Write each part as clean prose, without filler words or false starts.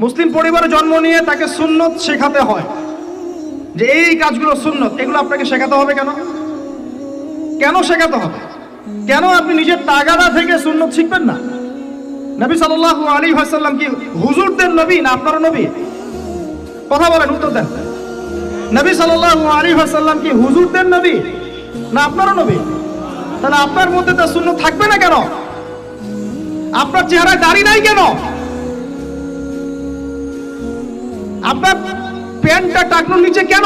মুসলিম পরিবারে জন্ম নিয়ে তাকে সুন্নত শেখাতে হয়, যে এই কাজগুলো সুন্নত, এগুলো আপনাকে শেখাতে হবে কেন? কেন শেখাতে হবে? কেন আপনি নিজের তাগাদা থেকে সুন্নত শিখবেন না? নবী সাল্লাল্লাহু আলাইহি ওয়াসাল্লাম কি হুজুরদের নবী না আপনার নবী? কথা বলেন, উত্তর দেন। নবী সাল্লাল্লাহু আলাইহি ওয়াসাল্লাম কি হুজুরদের নবী না আপনার নবী? তাহলে আপনার মধ্যে তো সুন্নত থাকবে না কেন? আপনার চেহারায় দাড়ি নাই কেন? আপনার প্যান্টটা টাকনুর নিচে কেন?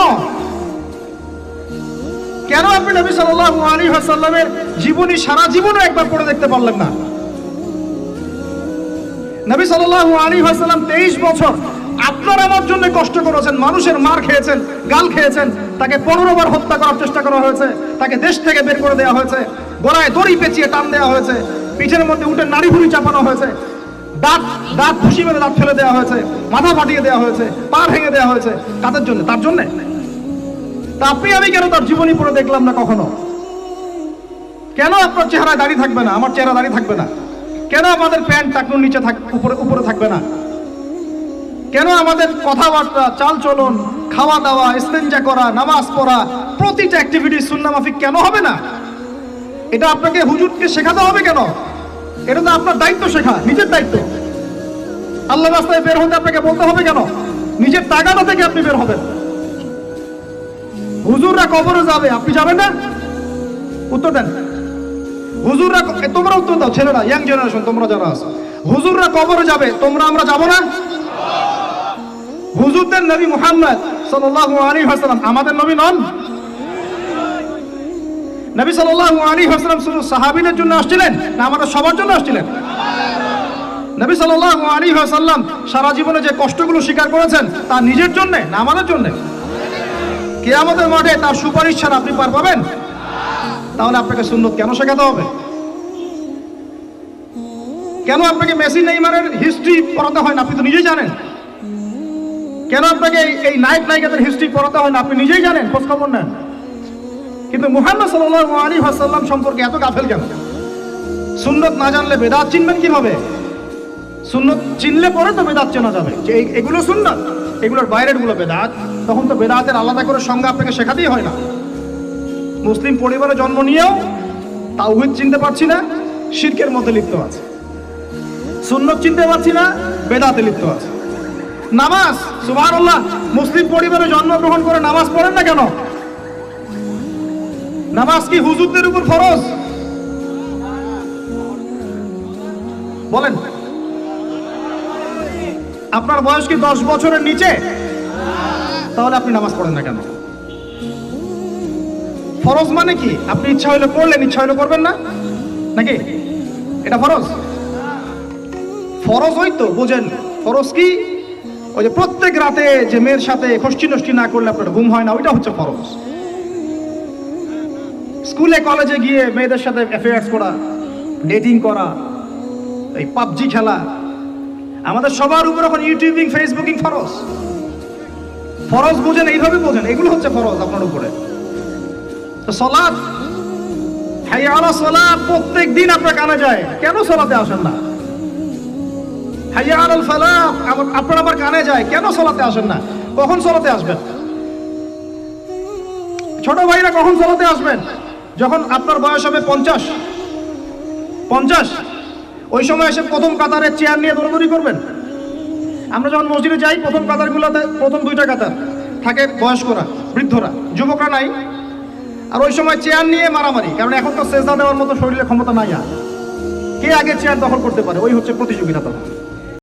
কেন আপনি নবী সাল্লাল্লাহু আলাইহি ওয়াসাল্লামের জীবনী সারা জীবনও একবার পড়ে দেখতে পারলেন না? নবী সাল্লাল্লাহু আলাইহি ওয়াসাল্লাম 23 বছর আপনার আমার জন্য কষ্ট করেছেন, মানুষের মার খেয়েছেন, গাল খেয়েছেন, তাকে 15 বার হত্যা করার চেষ্টা করা হয়েছে, তাকে দেশ থেকে বের করে দেওয়া হয়েছে, গলায় দড়ি পেঁচিয়ে টান দেওয়া হয়েছে, পিঠের মধ্যে উঠে নাড়ি ভুড়ি চাপানো হয়েছে, দাঁত ঘুষি মেরে দাঁত ফেলে দেওয়া হয়েছে, মাথা ফাটিয়ে দেওয়া হয়েছে, পা ভেঙে দেওয়া হয়েছে। কাদের জন্য? তার জন্য। তা আপনি আমি কেন তার জীবনী পড়ে দেখলাম না কখনো? কেন আপনার চেহারায় দাড়ি থাকবে না, আমার চেহারা দাড়ি থাকবে না? কেন আমাদের প্যান্ট টাকনুর নিচে উপরে থাকবে না? কেন আমাদের কথাবার্তা, চালচলন, খাওয়া দাওয়া, ইস্তেঞ্জা করা, নামাজ পড়া, প্রতিটা অ্যাক্টিভিটি সুন্নাহ মাফিক কেন হবে না? এটা আপনাকে হুজুরকে শেখাতে হবে কেন? এটা তো আপনার দায়িত্ব, শেখা নিজের দায়িত্ব। আল্লাহর রাস্তায় বের হতে আপনাকে বলতে হবে কেন? নিজের তাগাদা থেকে আপনি বের হবেন। হুজুররা কবরে যাবে, আপনি যাবেন না? উত্তর দেন। হুজুররা, তোমরা উত্তর দাও, ছেলেরা, ইয়াং জেনারেশন তোমরা যারা আছো, হুজুররা কবরে যাবে, আমরা যাব না? হুজুরদের নবী মুহাম্মদ সাল্লাল্লাহু আলাইহি ওয়াসাল্লাম আমাদের নবী নন? নবী সাল্লাল্লাহু আলাইহি ওয়াসাল্লাম শুধু সাহাবীদের জন্য আসছিলেন না আমাদের সবার জন্য আসছিলেন? নবী সাল্লাল্লাহু আলাইহি ওয়াসাল্লাম সারা জীবনে যে কষ্টগুলো স্বীকার করেছেন তা নিজের জন্য না আমাদের জন্য? কিয়ামতের মাঠে তার সুপারিশ ছাড়া আপনি পার পাবেন? তাহলে আপনাকে সুন্নত কেন শেখাতে হবে? কেন আপনাকে মেসি নেইমারের হিস্ট্রি পড়াতে হয় না? আপনি তো নিজেই জানেন। কেন আপনাকে এই নায়িকাদের হিস্ট্রি পড়াতে হয় না? আপনি নিজেই জানেন, খোঁজ খবর নেন। কিন্তু মুহাম্মদ সাল্লাল্লাহু আলাইহি ওয়াসাল্লাম সম্পর্কে এত গাফেল কেন? সুন্নত না জানলে বেদাত চিনবেন কিভাবে? সুন্নত চিনলে পরে তো বেদাত চেনা যাবে, যে এগুলো সুন্নত, এগুলোর বাইরের গুলো বেদাত। তখন তো বেদাতের আলাদা করে সংজ্ঞা আপনাকে শেখাতেই হয় না। মুসলিম পরিবারে জন্ম নিয়েও তাওহীদ চিনতে পারছি না, শিরকের মধ্যে লিপ্ত আছে। সুন্নত চিনতে পারছি না, বেদাতে লিপ্ত আছে। নামাজ, সুবহানাল্লাহ, মুসলিম পরিবারে জন্মগ্রহণ করে নামাজ পড়েন না কেন? নামাজ কি হুজুরদের উপর ফরজ? বলেন। আপনার বয়স কি 10 বছরের নিচে? তাহলে আপনি নামাজ পড়েন না কেন? ফরজ মানে কি? আপনি ইচ্ছা হইলে পড়লেন, ইচ্ছা হইলে করবেন না, নাকি? এটা ফরজ? ফরজ হয়তো বোঝেন। ফরজ কি? ওই যে প্রত্যেক রাতে যে মেয়ের সাথে খষ্টি নষ্টি না করলে আপনার ঘুম হয় না, ওইটা হচ্ছে ফরজ। স্কুলে কলেজে গিয়ে মেয়েদের সাথে অ্যাফেয়ার্স করা, ডেটিং করা, এই পাবজি খেলা, আমাদের সবার উপর এখন ইউটিউবিং, ফেসবুকিং ফরজ। ফরজ বুঝেন, এইভাবে বোঝেন, এগুলো হচ্ছে ফরজ আপনার উপরে। তো সালাত, হাইয়া আলা সালাত প্রত্যেক দিন আপনার কানে যায়, কেন সালাতে আসেন না? হাইয়া আলাল ফালাহ আপনার আবার কানে যায়, কেন সালাতে আসেন না? কখন সালাতে আসবেন? ছোট ভাইরা কখন সালাতে আসবেন? যখন আপনার বয়স হবে 50, ওই সময় এসে প্রথম কাতারে চেয়ার নিয়ে দৌড়াদৌড়ি করবেন। আমরা যখন মসজিদে যাই, প্রথম কাতারগুলোতে প্রথম 2টা কাতার থাকে বয়স্করা, বৃদ্ধরা, যুবকরা নাই। আর ওই সময় চেয়ার নিয়ে মারামারি, কারণ এখন তো সেজদা দেওয়ার মতো শরীরে ক্ষমতা নাই। আর কে আগে চেয়ার দখল করতে পারে, ওই হচ্ছে প্রতিযোগিতা তখন।